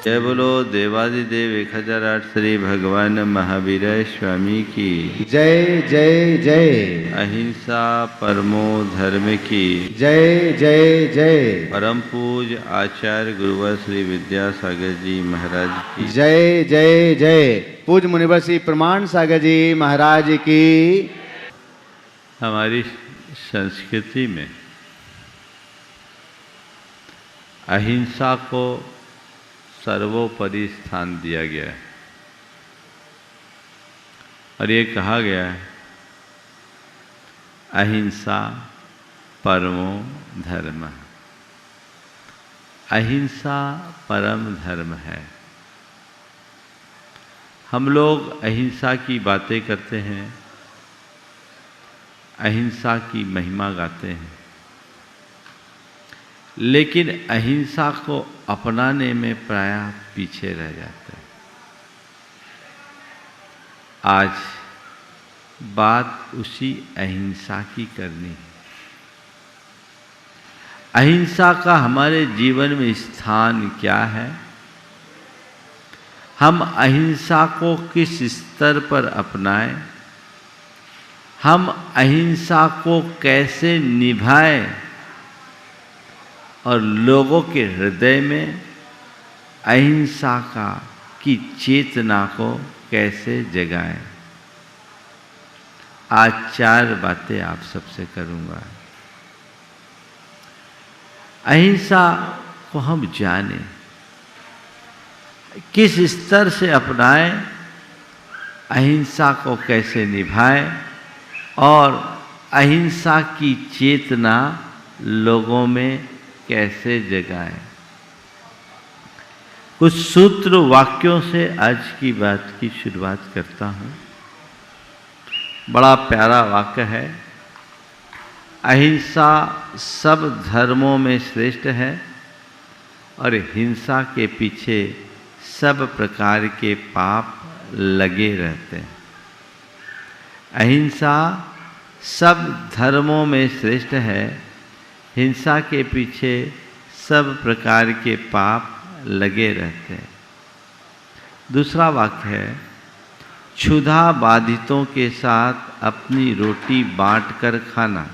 जय बोलो देवादिदेव 1008 श्री भगवान महावीर स्वामी की जय जय जय। अहिंसा परमो धर्म की जय जय जय। परम पूज आचार्य गुरुवर श्री विद्यासागर जी महाराज की जय जय जय। पूज मुनिवर श्री प्रमाण सागर जी महाराज की। हमारी संस्कृति में अहिंसा को सर्वोपरि स्थान दिया गया है और ये कहा गया है अहिंसा परमो धर्म। अहिंसा परम धर्म है। हम लोग अहिंसा की बातें करते हैं, अहिंसा की महिमा गाते हैं, लेकिन अहिंसा को अपनाने में प्रायः पीछे रह जाते हैं। आज बात उसी अहिंसा की करनी है। अहिंसा का हमारे जीवन में स्थान क्या है? हम अहिंसा को किस स्तर पर अपनाएं? हम अहिंसा को कैसे निभाएं और लोगों के हृदय में अहिंसा की चेतना को कैसे जगाएं? आज 4 बातें आप सबसे करूंगा। अहिंसा को हम जानें, किस स्तर से अपनाएं, अहिंसा को कैसे निभाएं और अहिंसा की चेतना लोगों में कैसे जगाएं। कुछ सूत्र वाक्यों से आज की बात की शुरुआत करता हूं। बड़ा प्यारा वाक्य है। अहिंसा सब धर्मों में श्रेष्ठ है और हिंसा के पीछे सब प्रकार के पाप लगे रहते हैं। अहिंसा सब धर्मों में श्रेष्ठ है, हिंसा के पीछे सब प्रकार के पाप लगे रहते हैं। दूसरा वाक्य है, क्षुधा बाधितों के साथ अपनी रोटी बांटकर खाना।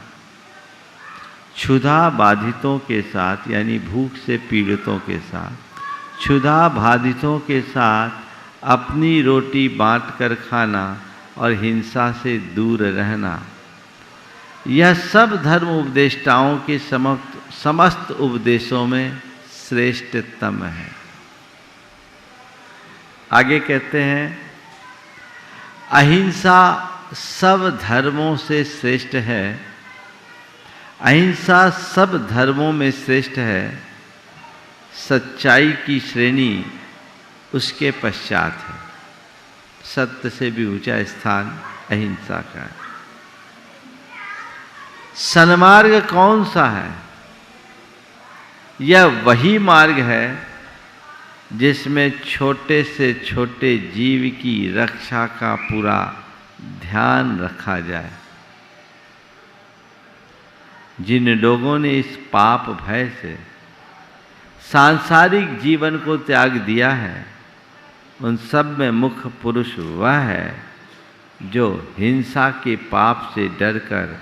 क्षुधा बाधितों के साथ यानी भूख से पीड़ितों के साथ, क्षुधा बाधितों के साथ अपनी रोटी बांटकर खाना और हिंसा से दूर रहना, यह सब धर्म उपदेष्टाओं के समस्त उपदेशों में श्रेष्ठतम है। आगे कहते हैं, अहिंसा सब धर्मों से श्रेष्ठ है। अहिंसा सब धर्मों में श्रेष्ठ है। सच्चाई की श्रेणी उसके पश्चात है। सत्य से भी ऊंचा स्थान अहिंसा का है। सन्मार्ग कौन सा है? यह वही मार्ग है जिसमें छोटे से छोटे जीव की रक्षा का पूरा ध्यान रखा जाए। जिन लोगों ने इस पाप भय से सांसारिक जीवन को त्याग दिया है, उन सब में मुख्य पुरुष वह है जो हिंसा के पाप से डरकर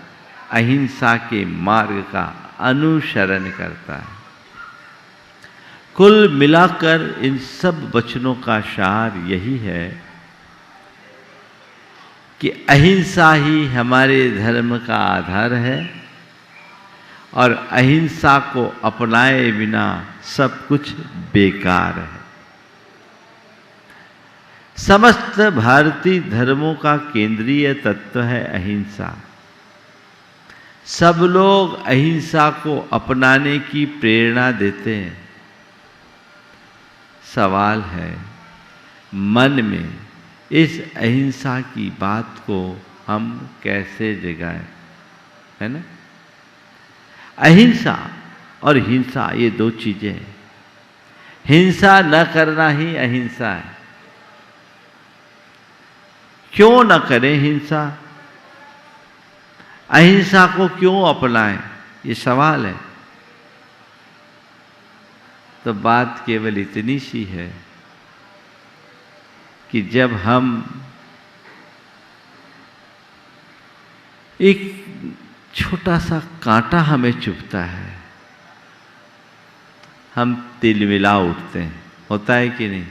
अहिंसा के मार्ग का अनुसरण करता है। कुल मिलाकर इन सब वचनों का सार यही है कि अहिंसा ही हमारे धर्म का आधार है और अहिंसा को अपनाए बिना सब कुछ बेकार है। समस्त भारतीय धर्मों का केंद्रीय तत्व है अहिंसा। सब लोग अहिंसा को अपनाने की प्रेरणा देते हैं। सवाल है, मन में इस अहिंसा की बात को हम कैसे जगाएं? है ना? अहिंसा और हिंसा ये 2 चीजें हैं। हिंसा न करना ही अहिंसा है। क्यों न करें हिंसा? अहिंसा को क्यों अपनाएं? ये सवाल है। तो बात केवल इतनी सी है कि जब हम एक छोटा सा कांटा हमें चुभता है, हम तिलमिला उठते हैं, होता है कि नहीं?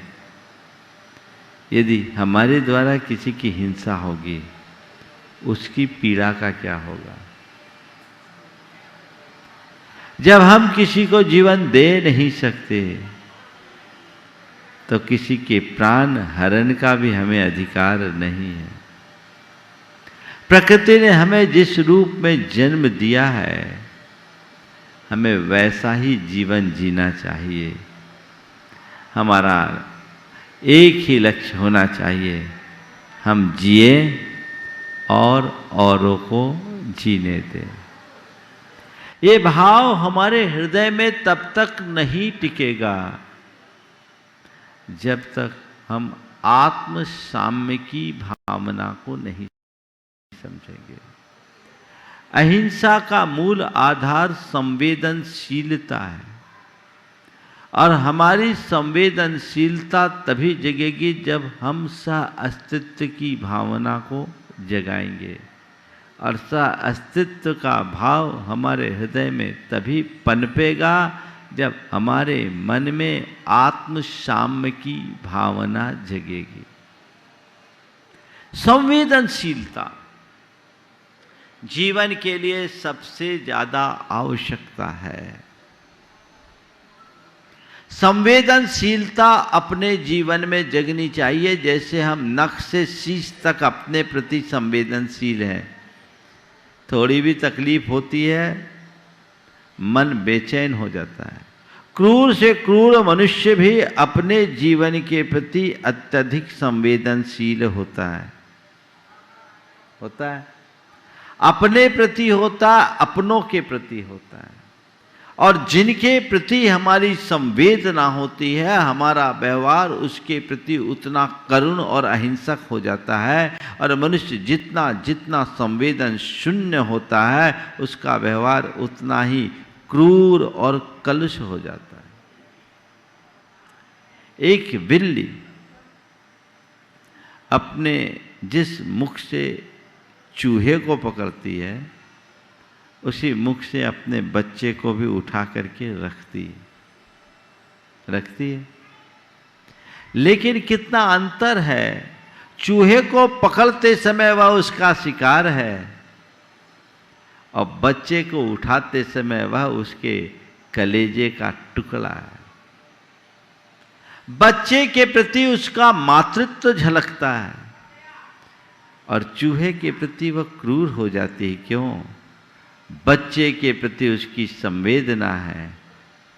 यदि हमारे द्वारा किसी की हिंसा होगी, उसकी पीड़ा का क्या होगा? जब हम किसी को जीवन दे नहीं सकते, तो किसी के प्राण हरण का भी हमें अधिकार नहीं है। प्रकृति ने हमें जिस रूप में जन्म दिया है, हमें वैसा ही जीवन जीना चाहिए। हमारा एक ही लक्ष्य होना चाहिए, हम जिए और औरों को जीने दें। ये भाव हमारे हृदय में तब तक नहीं टिकेगा जब तक हम आत्म साम्य की भावना को नहीं समझेंगे। अहिंसा का मूल आधार संवेदनशीलता है, और हमारी संवेदनशीलता तभी जगेगी जब हम सह अस्तित्व की भावना को जगाएंगे, और सह अस्तित्व का भाव हमारे हृदय में तभी पनपेगा जब हमारे मन में आत्म साम्य की भावना जगेगी। संवेदनशीलता जीवन के लिए सबसे ज्यादा आवश्यकता है। संवेदनशीलता अपने जीवन में जगनी चाहिए, जैसे हम नख से शीश तक अपने प्रति संवेदनशील हैं। थोड़ी भी तकलीफ होती है, मन बेचैन हो जाता है। क्रूर से क्रूर मनुष्य भी अपने जीवन के प्रति अत्यधिक संवेदनशील होता है। अपने प्रति होता, अपनों के प्रति होता है। और जिनके प्रति हमारी संवेदना होती है, हमारा व्यवहार उसके प्रति उतना करुण और अहिंसक हो जाता है। और मनुष्य जितना जितना संवेदन शून्य होता है, उसका व्यवहार उतना ही क्रूर और कलुष हो जाता है। एक बिल्ली अपने जिस मुख से चूहे को पकड़ती है, उसी मुख से अपने बच्चे को भी उठा करके रखती है। लेकिन कितना अंतर है, चूहे को पकड़ते समय वह उसका शिकार है, और बच्चे को उठाते समय वह उसके कलेजे का टुकड़ा है। बच्चे के प्रति उसका मातृत्व झलकता है, और चूहे के प्रति वह क्रूर हो जाती है। क्यों? बच्चे के प्रति उसकी संवेदना है,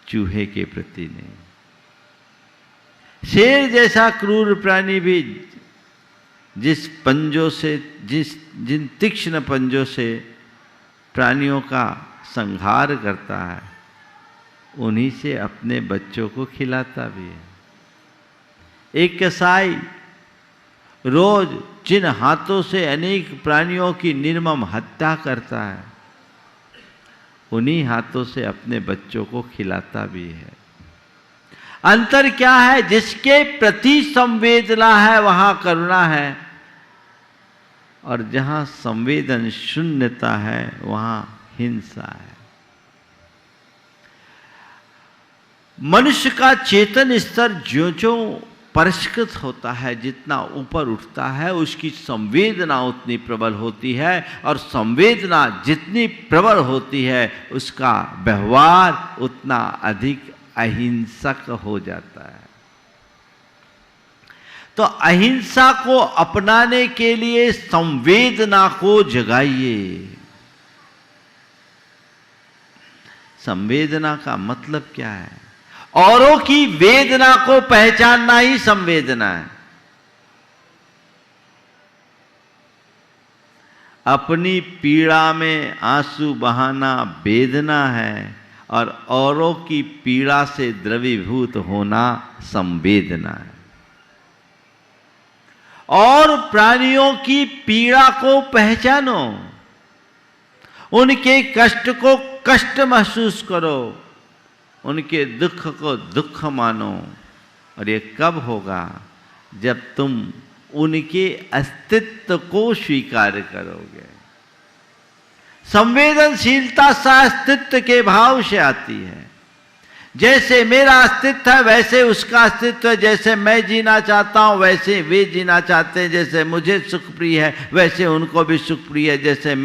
चूहे के प्रति नहीं। शेर जैसा क्रूर प्राणी भी जिन तीक्ष्ण पंजों से प्राणियों का संहार करता है, उन्हीं से अपने बच्चों को खिलाता भी है। एक कसाई रोज जिन हाथों से अनेक प्राणियों की निर्मम हत्या करता है, उन्हीं हाथों से अपने बच्चों को खिलाता भी है। अंतर क्या है? जिसके प्रति संवेदना है वहां करुणा है, और जहां संवेदन शून्यता है वहां हिंसा है। मनुष्य का चेतन स्तर ज्यों-ज्यों परिष्कृत होता है, जितना ऊपर उठता है, उसकी संवेदना उतनी प्रबल होती है, और संवेदना जितनी प्रबल होती है, उसका व्यवहार उतना अधिक अहिंसक हो जाता है। तो अहिंसा को अपनाने के लिए संवेदना को जगाइए। संवेदना का मतलब क्या है? औरों की वेदना को पहचानना ही संवेदना है। अपनी पीड़ा में आंसू बहाना वेदना है, और औरों की पीड़ा से द्रवीभूत होना संवेदना है। और प्राणियों की पीड़ा को पहचानो, उनके कष्ट को कष्ट महसूस करो, उनके दुख को दुख मानो। और ये कब होगा? जब तुम उनके अस्तित्व को स्वीकार करोगे। संवेदनशीलता अस्तित्व के भाव से आती है। जैसे मेरा अस्तित्व है वैसे उसका अस्तित्व है। जैसे मैं जीना चाहता हूं वैसे वे जीना चाहते हैं। जैसे मुझे सुख प्रिय है वैसे उनको भी सुख प्रिय है। जैसे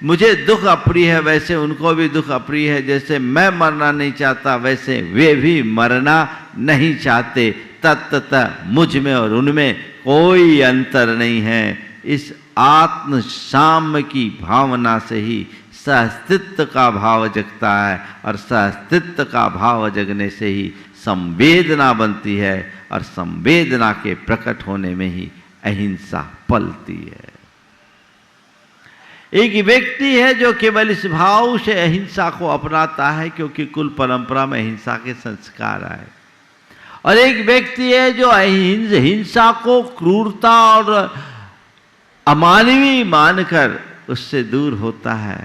मुझे दुख अप्रिय है वैसे उनको भी दुख अप्रिय है। जैसे मैं मरना नहीं चाहता वैसे वे भी मरना नहीं चाहते। तत्तः मुझ में और उनमें कोई अंतर नहीं है। इस आत्म साम्य की भावना से ही सहअस्तित्व का भाव जगता है और सहअस्तित्व का भाव जगने से ही संवेदना बनती है और संवेदना के प्रकट होने में ही अहिंसा पलती है। एक व्यक्ति है जो केवल इस भाव से अहिंसा को अपनाता है क्योंकि कुल परंपरा में अहिंसा के संस्कार आए, और एक व्यक्ति है जो हिंसा को क्रूरता और अमानवीय मानकर उससे दूर होता है।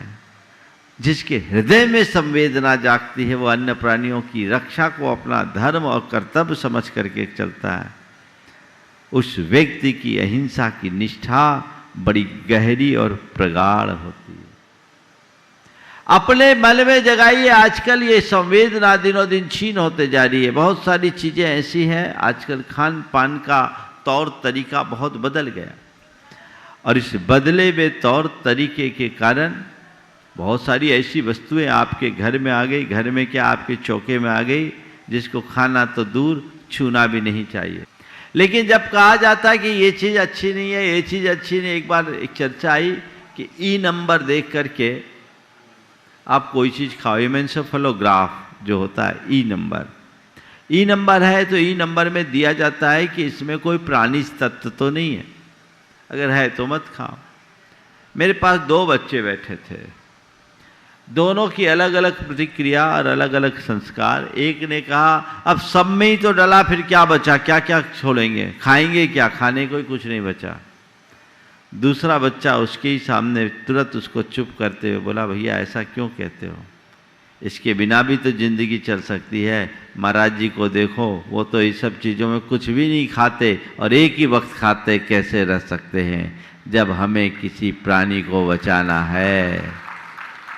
जिसके हृदय में संवेदना जागती है वो अन्य प्राणियों की रक्षा को अपना धर्म और कर्तव्य समझ करके चलता है। उस व्यक्ति की अहिंसा की निष्ठा बड़ी गहरी और प्रगाढ़ होती है। अपने मन में जगाइए। आजकल ये संवेदना दिनों दिन छीन होते जा रही है। बहुत सारी चीजें ऐसी हैं, आजकल खान पान का तौर तरीका बहुत बदल गया, और इस बदले हुए तौर तरीके के कारण बहुत सारी ऐसी वस्तुएं आपके घर में आ गई, घर में क्या आपके चौके में आ गई, जिसको खाना तो दूर छूना भी नहीं चाहिए। लेकिन जब कहा जाता है कि ये चीज़ अच्छी नहीं है, ये चीज़ अच्छी नहीं, एक बार एक चर्चा आई कि ई नंबर देख करके आप कोई चीज़ खाओ। इमेंसेफेलोग्राफ जो होता है, ई नंबर है तो ई नंबर में दिया जाता है कि इसमें कोई प्राणी तत्व तो नहीं है, अगर है तो मत खाओ। मेरे पास 2 बच्चे बैठे थे, दोनों की अलग अलग प्रतिक्रिया और अलग अलग संस्कार। एक ने कहा अब सब में ही तो डला, फिर क्या बचा, क्या क्या छोड़ेंगे, खाएंगे क्या, खाने को ही कुछ नहीं बचा। दूसरा बच्चा उसके ही सामने तुरंत उसको चुप करते हुए बोला, भैया ऐसा क्यों कहते हो, इसके बिना भी तो जिंदगी चल सकती है। महाराज जी को देखो, वो तो इस सब चीज़ों में कुछ भी नहीं खाते और एक ही वक्त खाते, कैसे रह सकते हैं। जब हमें किसी प्राणी को बचाना है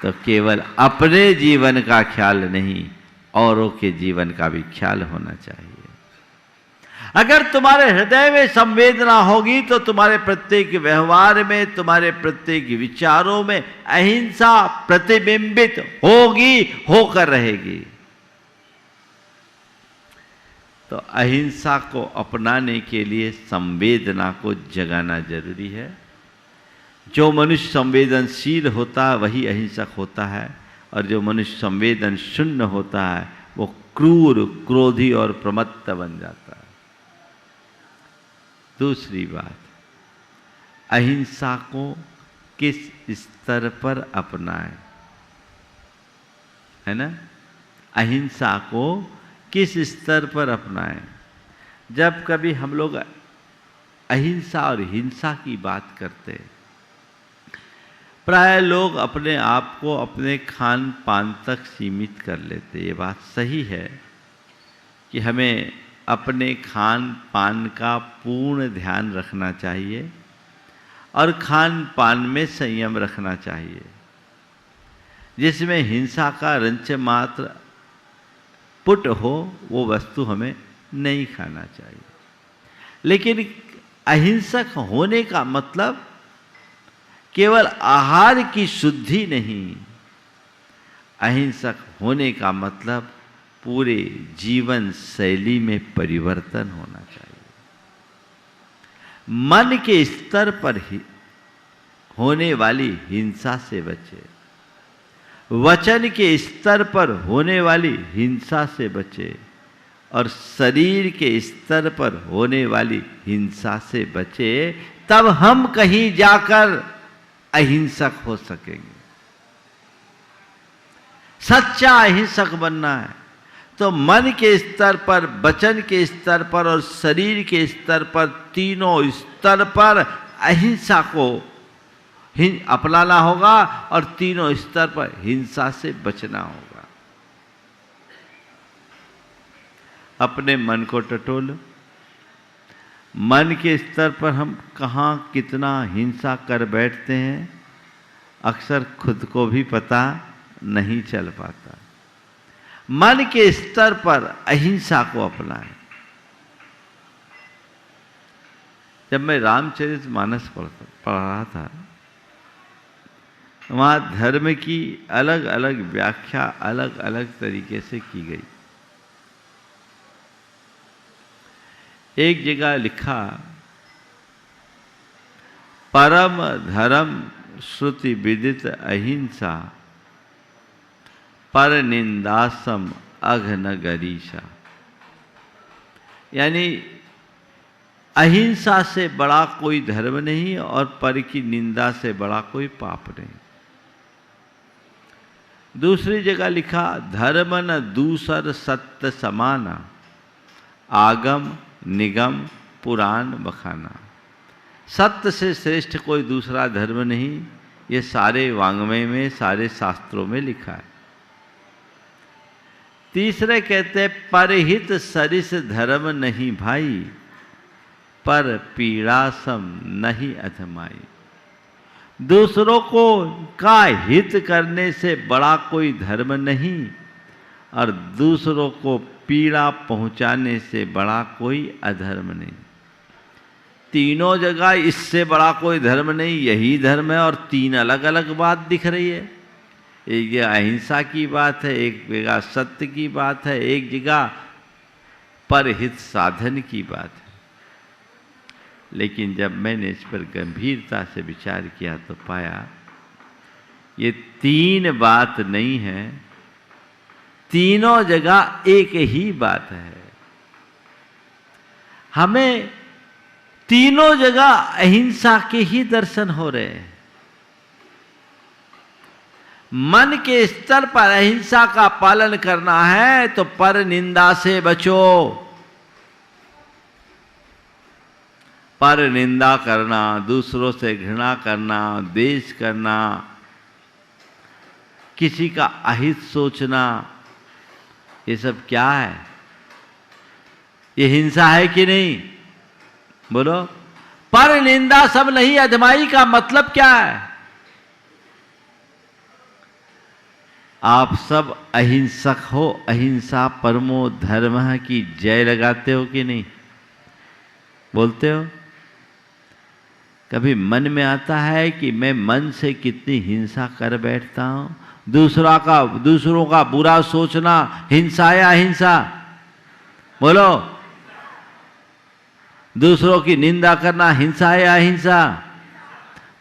तो केवल अपने जीवन का ख्याल नहीं, औरों के जीवन का भी ख्याल होना चाहिए। अगर तुम्हारे हृदय में संवेदना होगी तो तुम्हारे प्रत्येक व्यवहार में, तुम्हारे प्रत्येक विचारों में अहिंसा प्रतिबिंबित होगी, होकर रहेगी। तो अहिंसा को अपनाने के लिए संवेदना को जगाना जरूरी है। जो मनुष्य संवेदनशील होता है वही अहिंसक होता है, और जो मनुष्य संवेदन शून्य होता है वो क्रूर, क्रोधी और प्रमत्त बन जाता है। दूसरी बात, अहिंसा को किस स्तर पर अपनाएं, है ना? अहिंसा को किस स्तर पर अपनाएं? जब कभी हम लोग अहिंसा और हिंसा की बात करते हैं, प्राय लोग अपने आप को अपने खान पान तक सीमित कर लेते। ये बात सही है कि हमें अपने खान पान का पूर्ण ध्यान रखना चाहिए और खान पान में संयम रखना चाहिए। जिसमें हिंसा का रंच मात्र पुट हो वो वस्तु हमें नहीं खाना चाहिए। लेकिन अहिंसक होने का मतलब केवल आहार की शुद्धि नहीं, अहिंसक होने का मतलब पूरे जीवन शैली में परिवर्तन होना चाहिए। मन के स्तर पर ही होने वाली हिंसा से बचे, वचन के स्तर पर होने वाली हिंसा से बचे, और शरीर के स्तर पर होने वाली हिंसा से बचे। तब हम कहीं जाकर अहिंसक हो सकेंगे। सच्चा अहिंसक बनना है तो मन के स्तर पर, वचन के स्तर पर और शरीर के स्तर पर, तीनों स्तर पर अहिंसा को अपनाना होगा और तीनों स्तर पर हिंसा से बचना होगा। अपने मन को टटोलो। मन के स्तर पर हम कहाँ कितना हिंसा कर बैठते हैं, अक्सर खुद को भी पता नहीं चल पाता। मन के स्तर पर अहिंसा को अपनाएं। जब मैं रामचरितमानस पढ़ रहा था, वहाँ धर्म की अलग अलग व्याख्या अलग अलग तरीके से की गई। एक जगह लिखा, परम धर्म श्रुति विदित अहिंसा, पर निंदासम अघन गरीशा। यानी अहिंसा से बड़ा कोई धर्म नहीं और पर की निंदा से बड़ा कोई पाप नहीं। दूसरी जगह लिखा, धर्म न दूसर सत्य समाना, आगम निगम पुराण बखाना। सत्य से श्रेष्ठ कोई दूसरा धर्म नहीं, ये सारे वांग्मय में, सारे शास्त्रों में लिखा है। तीसरे कहते हैं, परहित सरिस धर्म नहीं भाई, पर पीड़ा सम नहीं अधमाई। दूसरों को का हित करने से बड़ा कोई धर्म नहीं और दूसरों को पीड़ा पहुंचाने से बड़ा कोई अधर्म नहीं। तीनों जगह इससे बड़ा कोई धर्म नहीं, यही धर्म है, और तीन अलग अलग बात दिख रही है। एक जगह अहिंसा की बात है, एक जगह सत्य की बात है, एक जगह परहित साधन की बात है। लेकिन जब मैंने इस पर गंभीरता से विचार किया तो पाया ये तीन बात नहीं है, तीनों जगह एक ही बात है। हमें तीनों जगह अहिंसा के ही दर्शन हो रहे हैं। मन के स्तर पर अहिंसा का पालन करना है तो पर निंदा से बचो। पर निंदा करना, दूसरों से घृणा करना, द्वेष करना, किसी का अहित सोचना, ये सब क्या है? ये हिंसा है कि नहीं? बोलो। पर निंदा सब नहीं अधमाई का मतलब क्या है? आप सब अहिंसक हो, अहिंसा परमो धर्म की जय लगाते हो कि नहीं? बोलते हो? कभी मन में आता है कि मैं मन से कितनी हिंसा कर बैठता हूं? दूसरों का बुरा सोचना हिंसा या अहिंसा? बोलो। दूसरों की निंदा करना हिंसा या अहिंसा?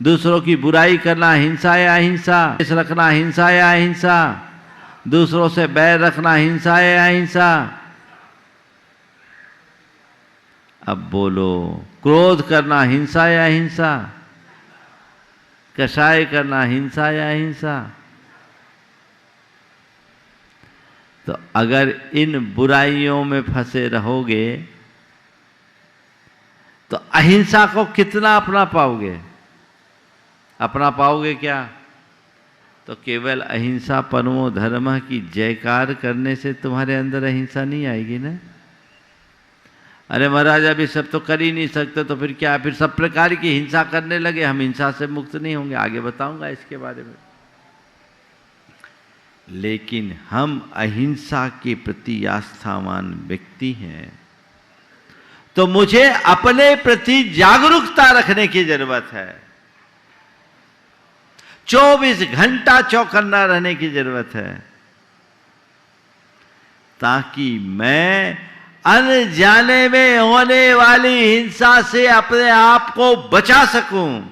दूसरों की बुराई करना हिंसा या अहिंसा? रखना हिंसा या अहिंसा? दूसरों से बैर रखना हिंसा या अहिंसा? अब बोलो, क्रोध करना हिंसा या अहिंसा? कषाय करना हिंसा या अहिंसा? तो अगर इन बुराइयों में फंसे रहोगे तो अहिंसा को कितना अपना पाओगे? अपना पाओगे क्या? तो केवल अहिंसा परमो धर्म की जयकार करने से तुम्हारे अंदर अहिंसा नहीं आएगी ना। अरे महाराज अभी सब तो कर ही नहीं सकते, तो फिर क्या? फिर सब प्रकार की हिंसा करने लगे, हम हिंसा से मुक्त नहीं होंगे। आगे बताऊंगा इसके बारे में। लेकिन हम अहिंसा के प्रति आस्थावान व्यक्ति हैं तो मुझे अपने प्रति जागरूकता रखने की जरूरत है। 24 घंटा चौकन्ना रहने की जरूरत है ताकि मैं अनजाने में होने वाली हिंसा से अपने आप को बचा सकूं।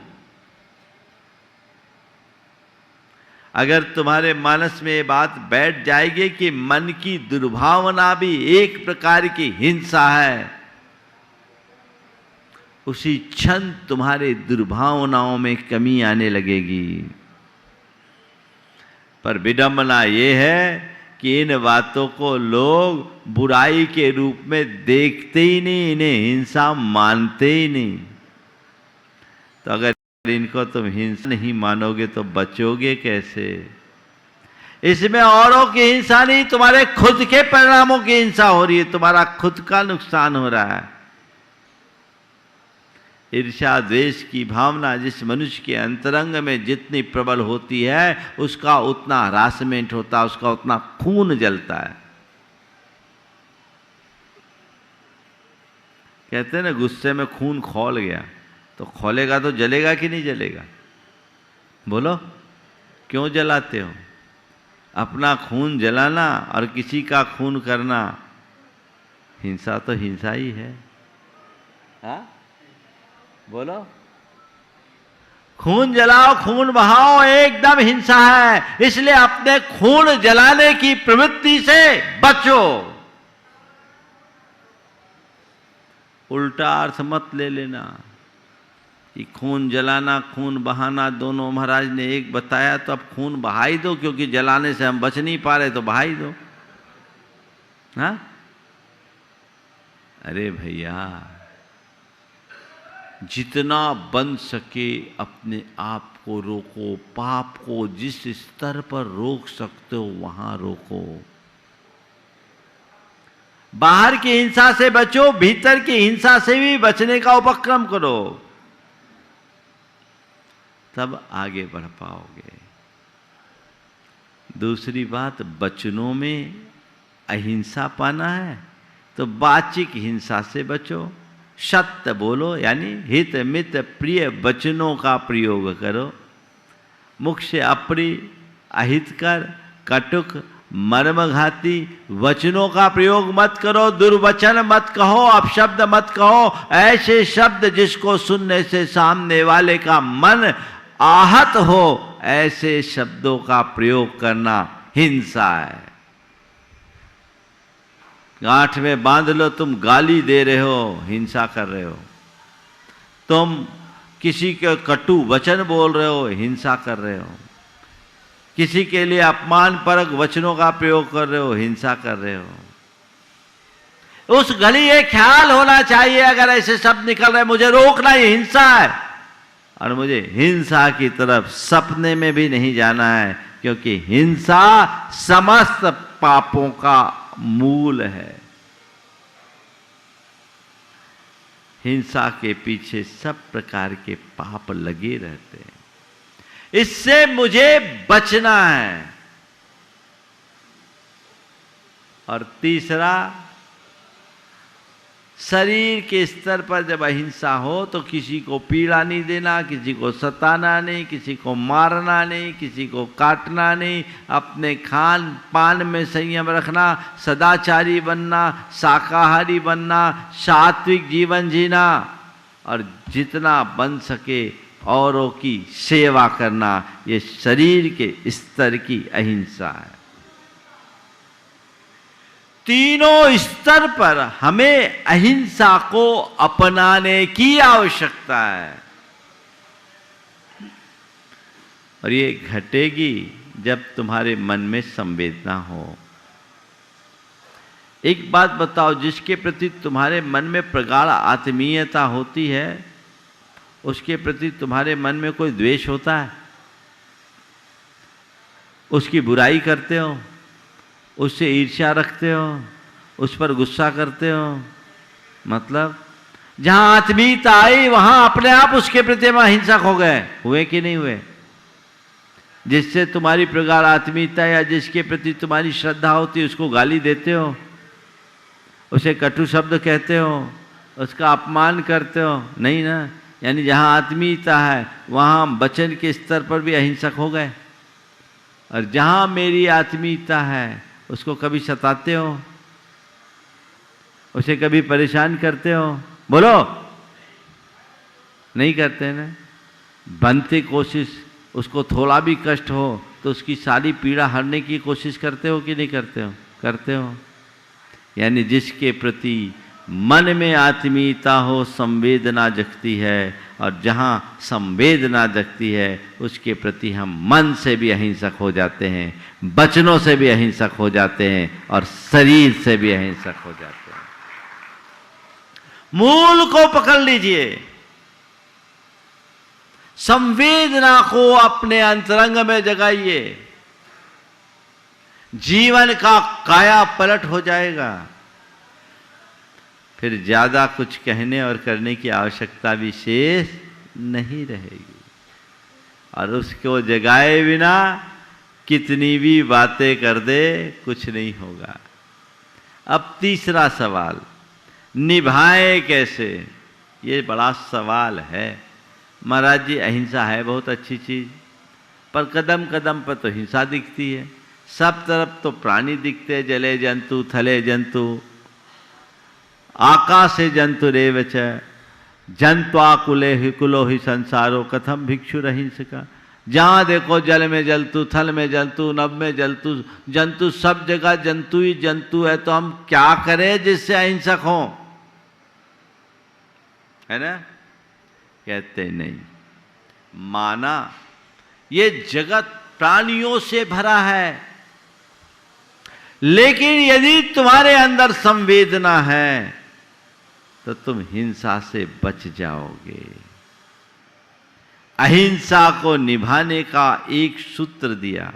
अगर तुम्हारे मानस में ये बात बैठ जाएगी कि मन की दुर्भावना भी एक प्रकार की हिंसा है, उसी क्षण तुम्हारे दुर्भावनाओं में कमी आने लगेगी। पर विडंबना ये है कि इन बातों को लोग बुराई के रूप में देखते ही नहीं, इन्हें हिंसा मानते ही नहीं। तो अगर इनको तुम हिंसा नहीं मानोगे तो बचोगे कैसे? इसमें औरों की हिंसा नहीं, तुम्हारे खुद के परिणामों की हिंसा हो रही है, तुम्हारा खुद का नुकसान हो रहा है। ईर्ष्या द्वेष की भावना जिस मनुष्य के अंतरंग में जितनी प्रबल होती है, उसका उतना हरासमेंट होता है, उसका उतना खून जलता है। कहते हैं ना, गुस्से में खून खौल गया, तो खौलेगा तो जलेगा कि नहीं जलेगा? बोलो, क्यों जलाते हो? अपना खून जलाना और किसी का खून करना, हिंसा तो हिंसा ही है। हाँ, बोलो, खून जलाओ, खून बहाओ, एकदम हिंसा है। इसलिए अपने खून जलाने की प्रवृत्ति से बचो। उल्टा अर्थ मत ले लेना कि खून जलाना खून बहाना दोनों महाराज ने एक बताया, तो अब खून बहा ही दो, क्योंकि जलाने से हम बच नहीं पा रहे तो बहा ही दो। हाँ, अरे भैया, जितना बन सके अपने आप को रोको, पाप को जिस स्तर पर रोक सकते हो वहां रोको। बाहर की हिंसा से बचो, भीतर की हिंसा से भी बचने का उपक्रम करो, तब आगे बढ़ पाओगे। दूसरी बात, वचनों में अहिंसा पाना है तो वाचिक हिंसा से बचो। सत्य बोलो, यानी हित मित प्रिय वचनों का प्रयोग करो। मुख से अप्रिय, अहितकर, कटुक, मर्मघाती वचनों का प्रयोग मत करो। दुर्वचन मत कहो, अपशब्द मत कहो। ऐसे शब्द जिसको सुनने से सामने वाले का मन आहत हो, ऐसे शब्दों का प्रयोग करना हिंसा है। गांठ में बांध लो, तुम गाली दे रहे हो, हिंसा कर रहे हो। तुम किसी के कटु वचन बोल रहे हो, हिंसा कर रहे हो। किसी के लिए अपमानपरक वचनों का प्रयोग कर रहे हो, हिंसा कर रहे हो। उस घड़ी ये ख्याल होना चाहिए, अगर ऐसे शब्द निकल रहे, मुझे रोकना, ये हिंसा है, और मुझे हिंसा की तरफ सपने में भी नहीं जाना है, क्योंकि हिंसा समस्त पापों का मूल है। हिंसा के पीछे सब प्रकार के पाप लगे रहते हैं। इससे मुझे बचना है। और तीसरा, शरीर के स्तर पर जब अहिंसा हो तो किसी को पीड़ा नहीं देना, किसी को सताना नहीं, किसी को मारना नहीं, किसी को काटना नहीं, अपने खान पान में संयम रखना, सदाचारी बनना, शाकाहारी बनना, सात्विक जीवन जीना, और जितना बन सके औरों की सेवा करना, ये शरीर के स्तर की अहिंसा है। तीनों स्तर पर हमें अहिंसा को अपनाने की आवश्यकता है, और ये घटेगी जब तुम्हारे मन में संवेदना हो। एक बात बताओ, जिसके प्रति तुम्हारे मन में प्रगाढ़ आत्मीयता होती है, उसके प्रति तुम्हारे मन में कोई द्वेष होता है? उसकी बुराई करते हो, उससे ईर्ष्या रखते हो, उस पर गुस्सा करते हो? मतलब जहां आत्मीयता आई वहां अपने आप उसके प्रति अहिंसक हो गए। हुए कि नहीं हुए? जिससे तुम्हारी प्रगाढ़ आत्मीयता या जिसके प्रति तुम्हारी श्रद्धा होती है, उसको गाली देते हो, उसे कटु शब्द कहते हो, उसका अपमान करते हो? नहीं ना। यानी जहां आत्मीयता है वहां वचन के स्तर पर भी अहिंसक हो गए। और जहां मेरी आत्मीयता है उसको कभी सताते हो, उसे कभी परेशान करते हो? बोलो, नहीं करते ना। बनती कोशिश, उसको थोड़ा भी कष्ट हो तो उसकी सारी पीड़ा हरने की कोशिश करते हो कि नहीं करते हो? करते हो। यानी जिसके प्रति मन में आत्मीयता हो, संवेदना जगती है, और जहाँ संवेदना जगती है उसके प्रति हम मन से भी अहिंसक हो जाते हैं, वचनों से भी अहिंसक हो जाते हैं, और शरीर से भी अहिंसक हो जाते हैं। मूल को पकड़ लीजिए, संवेदना को अपने अंतरंग में जगाइए। जीवन का काया पलट हो जाएगा। फिर ज्यादा कुछ कहने और करने की आवश्यकता भी शेष नहीं रहेगी। और उसको जगाए बिना कितनी भी बातें कर दे कुछ नहीं होगा। अब तीसरा सवाल, निभाए कैसे? ये बड़ा सवाल है। महाराज जी, अहिंसा है बहुत अच्छी चीज, पर कदम कदम पर तो हिंसा दिखती है। सब तरफ तो प्राणी दिखते, जले जंतु, थले जंतु, आकाशे जंतुरेव च, जंत्वाकुले ही कुलो ही संसारो कथम भिक्षु अहिंसका। जहां देखो जल में जंतु, थल में जंतु, नभ में जंतु, जंतु सब जगह जंतु ही जंतु है, तो हम क्या करें जिससे अहिंसक हो? है ना? कहते नहीं। माना ये जगत प्राणियों से भरा है, लेकिन यदि तुम्हारे अंदर संवेदना है तो तुम हिंसा से बच जाओगे। अहिंसा को निभाने का एक सूत्र दिया,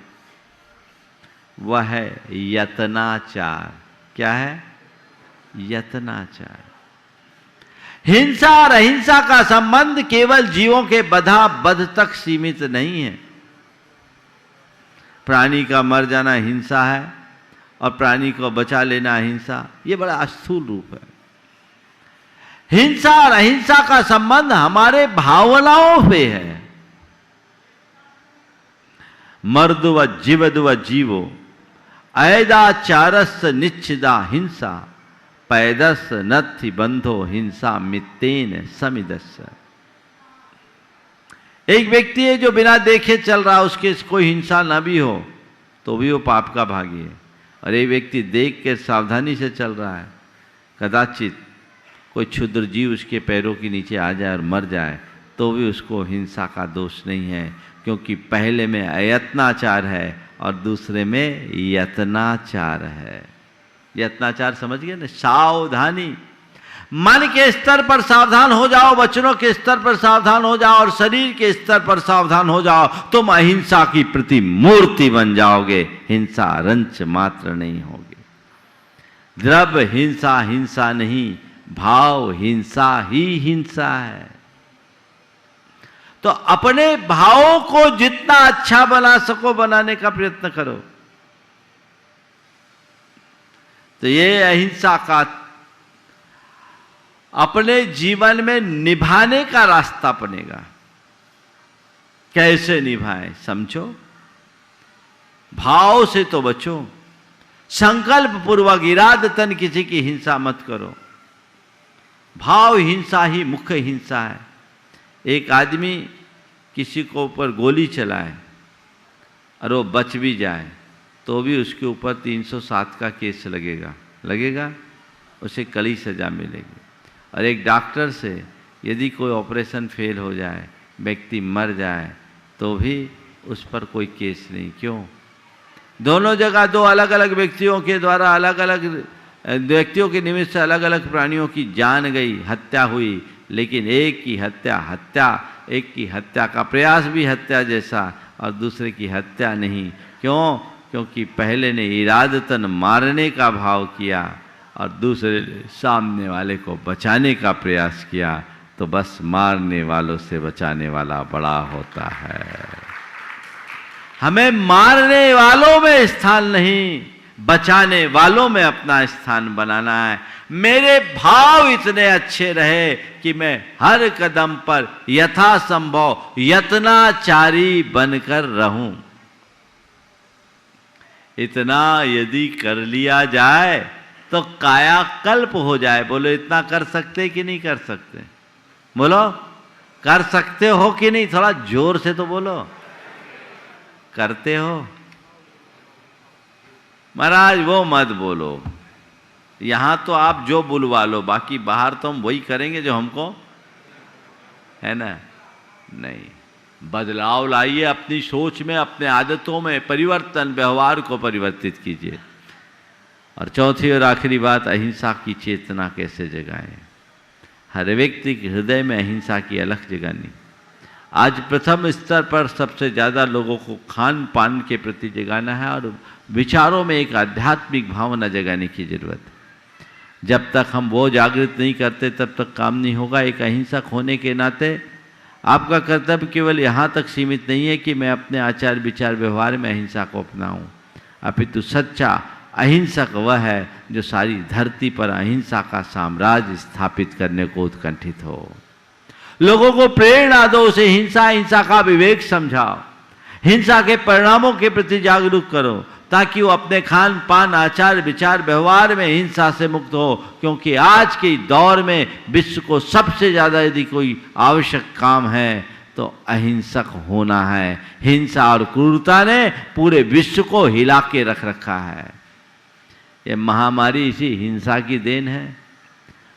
वह है यत्नाचार। क्या है? यत्नाचार। हिंसा और अहिंसा का संबंध केवल जीवों के बधा बध तक सीमित नहीं है। प्राणी का मर जाना हिंसा है और प्राणी को बचा लेना अहिंसा, ये बड़ा स्थूल रूप है। हिंसा और अहिंसा का संबंध हमारे भावनाओं पे है। मर्द व जीवद व जीवो ऐदाचारस निश्चिदा हिंसा पैदस नथि बंधो हिंसा मित्तेन समिदस। एक व्यक्ति है जो बिना देखे चल रहा, उसके कोई हिंसा ना भी हो तो भी वो पाप का भागी है। और एक व्यक्ति देख के सावधानी से चल रहा है, कदाचित कोई क्षुद्र जीव उसके पैरों के नीचे आ जाए और मर जाए तो भी उसको हिंसा का दोष नहीं है, क्योंकि पहले में अयत्नाचार है और दूसरे में यत्नाचार है। यत्नाचार समझ गए ना? सावधानी। मन के स्तर पर सावधान हो जाओ, वचनों के स्तर पर सावधान हो जाओ और शरीर के स्तर पर सावधान हो जाओ, तुम अहिंसा की प्रतिमूर्ति बन जाओगे। हिंसा रंच मात्र नहीं होगी। द्रव्य हिंसा हिंसा नहीं, भाव हिंसा ही हिंसा है। तो अपने भावों को जितना अच्छा बना सको बनाने का प्रयत्न करो, तो ये अहिंसा का अपने जीवन में निभाने का रास्ता बनेगा। कैसे निभाए समझो। भाव से तो बचो, संकल्प पूर्वक इरादतन किसी की हिंसा मत करो। भाव हिंसा ही मुख्य हिंसा है। एक आदमी किसी को ऊपर गोली चलाए और वो बच भी जाए तो भी उसके ऊपर 307 का केस लगेगा, उसे कड़ी सजा मिलेगी। और एक डॉक्टर से यदि कोई ऑपरेशन फेल हो जाए, व्यक्ति मर जाए, तो भी उस पर कोई केस नहीं। क्यों? दोनों जगह दो अलग अलग व्यक्तियों के द्वारा अलग अलग व्यक्तियों के निमित्त से अलग अलग प्राणियों की जान गई, हत्या हुई, लेकिन एक की एक की हत्या का प्रयास भी हत्या जैसा और दूसरे की हत्या नहीं। क्यों? क्योंकि पहले ने इरादतन मारने का भाव किया और दूसरे सामने वाले को बचाने का प्रयास किया, तो बस मारने वालों से बचाने वाला बड़ा होता है। हमें मारने वालों में स्थान नहीं, बचाने वालों में अपना स्थान बनाना है। मेरे भाव इतने अच्छे रहे कि मैं हर कदम पर यथासंभव यत्नाचारी बनकर रहूं। इतना यदि कर लिया जाए तो कायाकल्प हो जाए। बोलो, इतना कर सकते कि नहीं कर सकते? बोलो, कर सकते हो कि नहीं? थोड़ा जोर से तो बोलो। करते हो? महाराज वो मत बोलो, यहां तो आप जो बुलवा लो, बाकी बाहर तो हम वही करेंगे जो हमको है ना। नहीं, बदलाव लाइए अपनी सोच में, अपने आदतों में परिवर्तन, व्यवहार को परिवर्तित कीजिए। और चौथी और आखिरी बात, अहिंसा की चेतना कैसे जगाएं। हर व्यक्ति के हृदय में अहिंसा की अलग जगानी। आज प्रथम स्तर पर सबसे ज़्यादा लोगों को खान पान के प्रति जगाना है और विचारों में एक आध्यात्मिक भावना जगाने की जरूरत है। जब तक हम वो जागृत नहीं करते तब तक काम नहीं होगा। एक अहिंसक होने के नाते आपका कर्तव्य केवल यहाँ तक सीमित नहीं है कि मैं अपने आचार विचार व्यवहार में अहिंसा को अपनाऊं, अपितु सच्चा अहिंसक वह है जो सारी धरती पर अहिंसा का साम्राज्य स्थापित करने को उत्कंठित हो। लोगों को प्रेरणा दो, उसे हिंसा का विवेक समझाओ, हिंसा के परिणामों के प्रति जागरूक करो ताकि वो अपने खान पान आचार विचार व्यवहार में हिंसा से मुक्त हो। क्योंकि आज के दौर में विश्व को सबसे ज़्यादा यदि कोई आवश्यक काम है तो अहिंसक होना है। हिंसा और क्रूरता ने पूरे विश्व को हिला के रख रखा है। ये महामारी इसी हिंसा की देन है।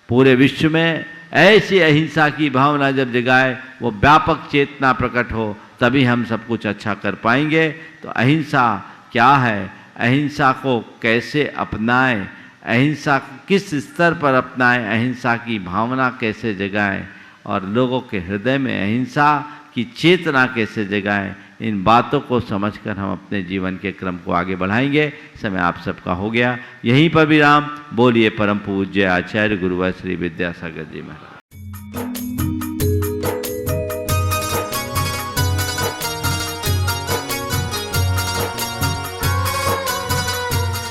पूरे विश्व में ऐसी अहिंसा की भावना जब जगाए, वो व्यापक चेतना प्रकट हो, तभी हम सब कुछ अच्छा कर पाएंगे। तो अहिंसा क्या है, अहिंसा को कैसे अपनाएं, अहिंसा किस स्तर पर अपनाएं, अहिंसा की भावना कैसे जगाएं और लोगों के हृदय में अहिंसा की चेतना कैसे जगाएं, इन बातों को समझकर हम अपने जीवन के क्रम को आगे बढ़ाएंगे। समय आप सबका हो गया। यहीं पर विराम। बोलिए परम पूज्य आचार्य गुरुवर श्री विद्यासागर जी महाराज।